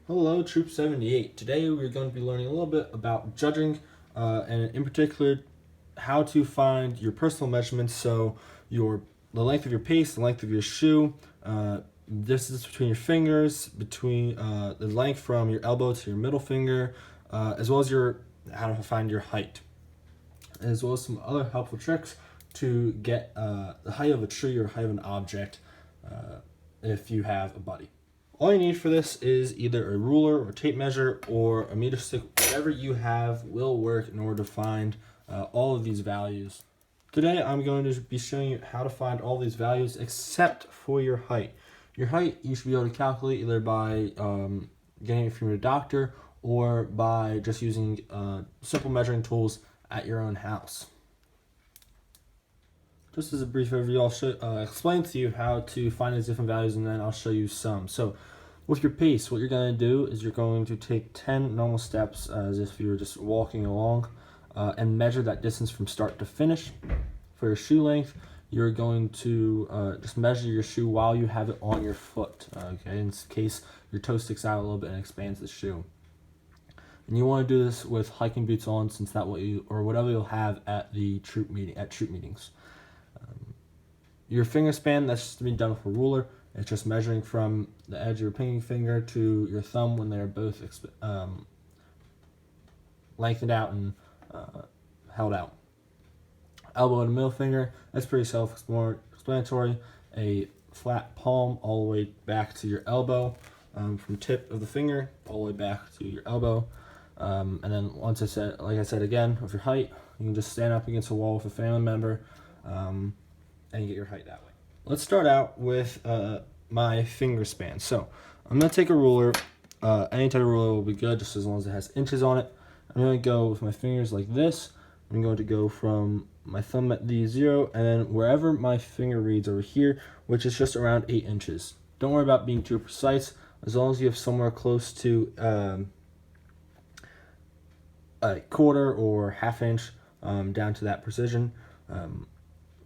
Hello, Troop 78. Today we're going to be learning a little bit about judging, and in particular, how to find your personal measurements. So, the length of your pace, the length of your shoe, distance between your fingers, between the length from your elbow to your middle finger, as well as how to find your height, as well as some other helpful tricks to get the height of a tree or height of an object if you have a buddy. All you need for this is either a ruler or tape measure or a meter stick. Whatever you have will work in order to find all of these values. Today I'm going to be showing you how to find all these values except for your height. Your height you should be able to calculate either by getting it from your doctor or by just using simple measuring tools at your own house. Just as a brief overview, I'll explain to you how to find these different values, and then I'll show you some. So with your pace, what you're going to do is you're going to take 10 normal steps as if you were just walking along and measure that distance from start to finish. For your shoe length, you're going to just measure your shoe while you have it on your foot, okay, in case your toe sticks out a little bit and expands the shoe. And you want to do this with hiking boots on, since that's whatever you'll have at the troop meetings. Your finger span, that's just to be done with a ruler. It's just measuring from the edge of your pinky finger to your thumb when they're both lengthened out and held out. Elbow and middle finger, that's pretty self-explanatory. A flat palm all the way back to your elbow, from tip of the finger all the way back to your elbow. And then like I said again, with your height, you can just stand up against a wall with a family member and get your height that way. Let's start out with my finger span. So I'm going to take a ruler. Any type of ruler will be good, just as long as it has inches on it. I'm going to go with my fingers like this. I'm going to go from my thumb at the 0, and then wherever my finger reads over here, which is just around 8 inches. Don't worry about being too precise, as long as you have somewhere close to a quarter or half inch down to that precision.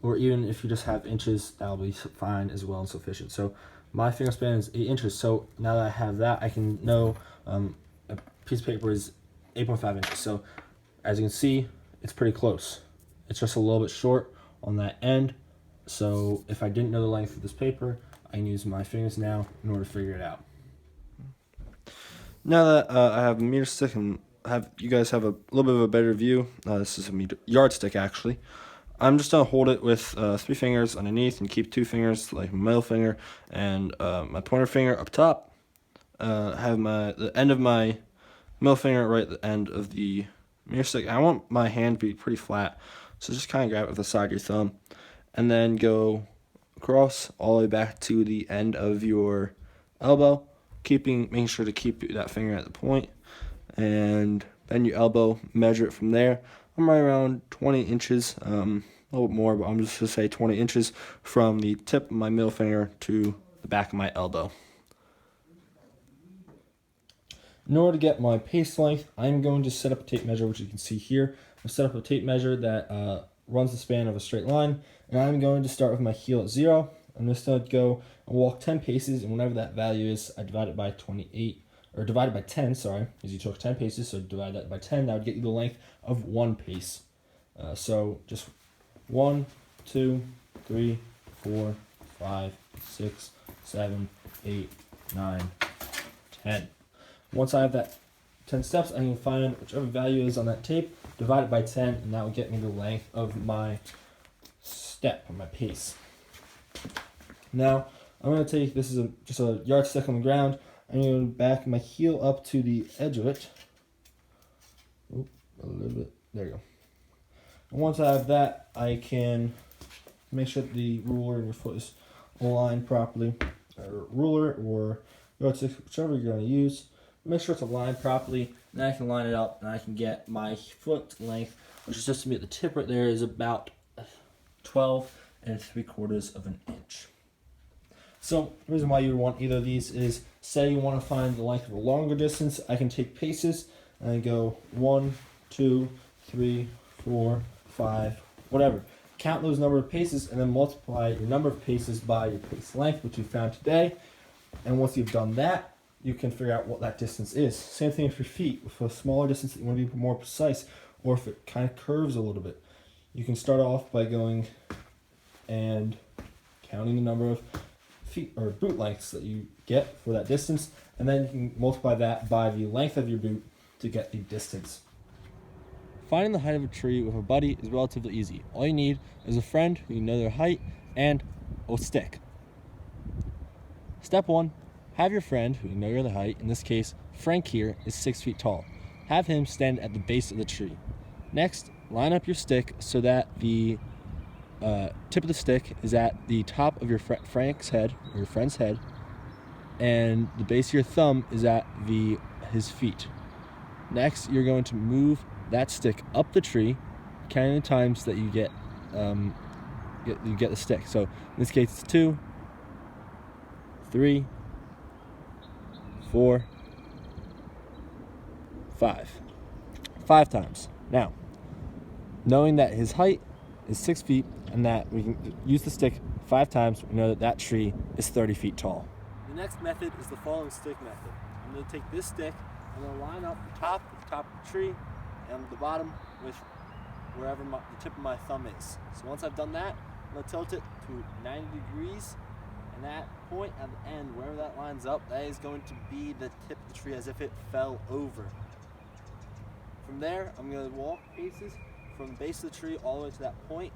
Or even if you just have inches, that'll be fine as well and sufficient. So my finger span is 8 inches. So now that I have that, I can know a piece of paper is 8.5 inches. So as you can see, it's pretty close. It's just a little bit short on that end. So if I didn't know the length of this paper, I can use my fingers now in order to figure it out. Now that I have a meter stick and you guys have a little bit of a better view, this is a yardstick actually. I'm just going to hold it with 3 fingers underneath and keep 2 fingers, like my middle finger and my pointer finger up top. Have the end of my middle finger right at the end of the meter stick. I want my hand to be pretty flat, so just kind of grab it with the side of your thumb. And then go across all the way back to the end of your elbow, making sure to keep that finger at the point. And then your elbow, measure it from there. I'm right around 20 inches, a little bit more, but I'm just going to say 20 inches from the tip of my middle finger to the back of my elbow. In order to get my pace length, I'm going to set up a tape measure, which you can see here. I've set up a tape measure that runs the span of a straight line, and I'm going to start with my heel at 0. I'm just going to go and walk 10 paces, and whatever that value is, I divide it by 10, sorry, because you took 10 paces, so divide that by 10, that would get you the length of 1 pace. So just 1, 2, 3, 4, 5, 6, 7, 8, 9, 10. Once I have that 10 steps, I can find whichever value is on that tape, divide it by 10, and that will get me the length of my step, or my pace. Now, I'm going to take, this is just a yardstick on the ground. I'm going to back my heel up to the edge of it. Oop, a little bit. There you go. And once I have that, I can make sure that the ruler in your foot is aligned properly. Or ruler or yardstick, whichever you're going to use. Make sure it's aligned properly. Then I can line it up, and I can get my foot length, which is just to be at the tip right there, is about 12 3/4 of an inch. So the reason why you would want either of these is, say you want to find the length of a longer distance, I can take paces and go 1, 2, 3, 4, 5, whatever. Count those number of paces and then multiply your number of paces by your pace length, which you found today. And once you've done that, you can figure out what that distance is. Same thing with your feet. With a smaller distance that you want to be more precise, or if it kind of curves a little bit. You can start off by going and counting the number of feet or boot lengths that you get for that distance, and then you can multiply that by the length of your boot to get the distance. Finding the height of a tree with a buddy is relatively easy. All you need is a friend who you know their height and a stick. Step 1, have your friend who you know your height, in this case Frank here is 6 feet tall. Have him stand at the base of the tree. Next, line up your stick so that the tip of the stick is at the top of your Frank's head, or your friend's head, and the base of your thumb is at his feet. Next, you're going to move that stick up the tree, counting the times that you get the stick. So in this case, it's 2, 3, 4, 5. 5 times. Now, knowing that his height is 6 feet and that we can use the stick 5 times, we know that that tree is 30 feet tall. The next method is the falling stick method. I'm going to take this stick, I'm going to line up the top of the tree and the bottom with wherever the tip of my thumb is. So once I've done that, I'm going to tilt it to 90 degrees, and that point at the end, wherever that lines up, that is going to be the tip of the tree as if it fell over. From there, I'm going to walk paces from the base of the tree all the way to that point,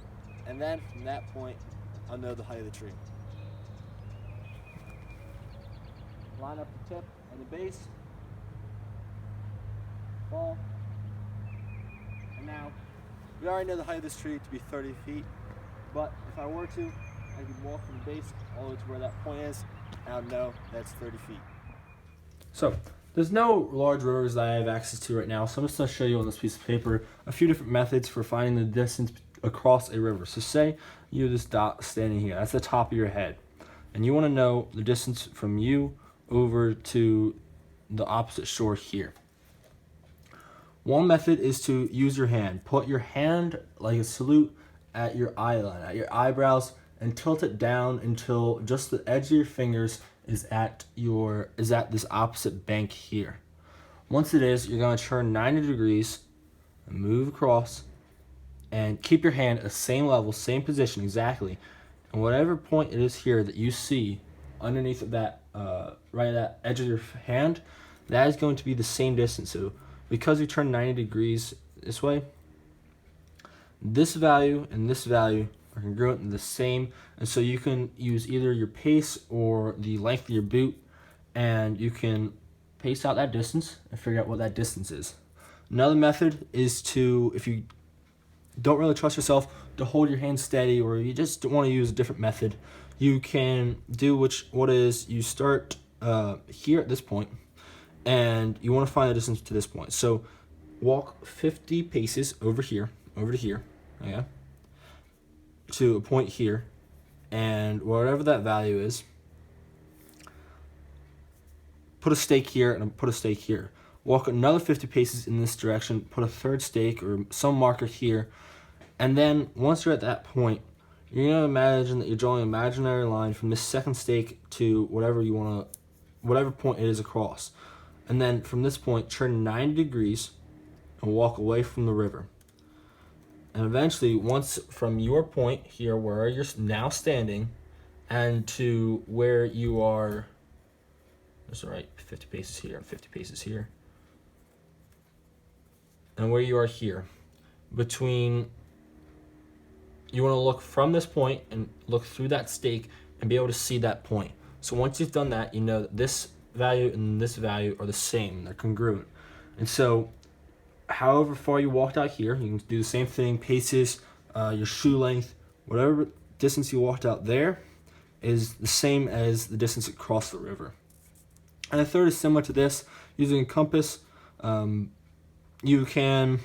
and then from that point, I'll know the height of the tree. Line up the tip and the base, fall, and now we already know the height of this tree to be 30 feet, but if I were to, I could walk from the base all the way to where that point is, and I'll know that's 30 feet. So, there's no large rivers that I have access to right now, so I'm just going to show you on this piece of paper a few different methods for finding the distance across a river. So say you have this dot standing here, that's the top of your head, and you want to know the distance from you over to the opposite shore here. One method is to use your hand. Put your hand like a salute at your eye line, at your eyebrows, and tilt it down until just the edge of your fingers is at this opposite bank here. Once it is, you're going to turn 90 degrees and move across and keep your hand at the same level, same position exactly. And whatever point it is here that you see underneath of that, right at that edge of your hand, that is going to be the same distance. So because you turn 90 degrees this way, this value and this value are congruent and the same, and so you can use either your pace or the length of your boot, and you can pace out that distance and figure out what that distance is. Another method is to, if you don't really trust yourself, to hold your hand steady, or you just want to use a different method, you can do you start here at this point, and you want to find the distance to this point. So walk 50 paces over to here, okay, to a point here, and whatever that value is, put a stake here and put a stake here. Walk another 50 paces in this direction, put a third stake or some marker here, and then once you're at that point, you're going to imagine that you're drawing an imaginary line from this second stake to whatever point it is across. And then from this point, turn 90 degrees and walk away from the river. And eventually, once from your point here where you're now standing and to where you are, that's right, 50 paces here and 50 paces here, and where you are here, you want to look from this point and look through that stake and be able to see that point. So once you've done that, you know that this value and this value are the same, they're congruent. And so however far you walked out here, you can do the same thing, paces, your shoe length, whatever distance you walked out there is the same as the distance across the river. And the third is similar to this, using a compass. You can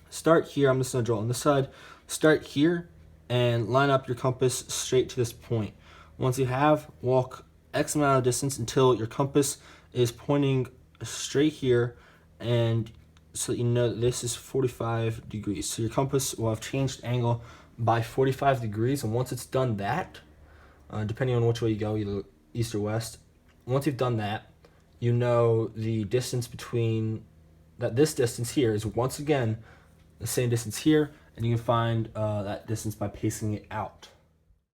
start here, I'm just going to draw on this side, start here and line up your compass straight to this point. Once you have, walk X amount of distance until your compass is pointing straight here, and so that you know that this is 45 degrees. So your compass will have changed angle by 45 degrees, and once it's done that, depending on which way you go, either east or west, once you've done that, you know the distance between that this distance here is once again the same distance here, and you can find that distance by pacing it out.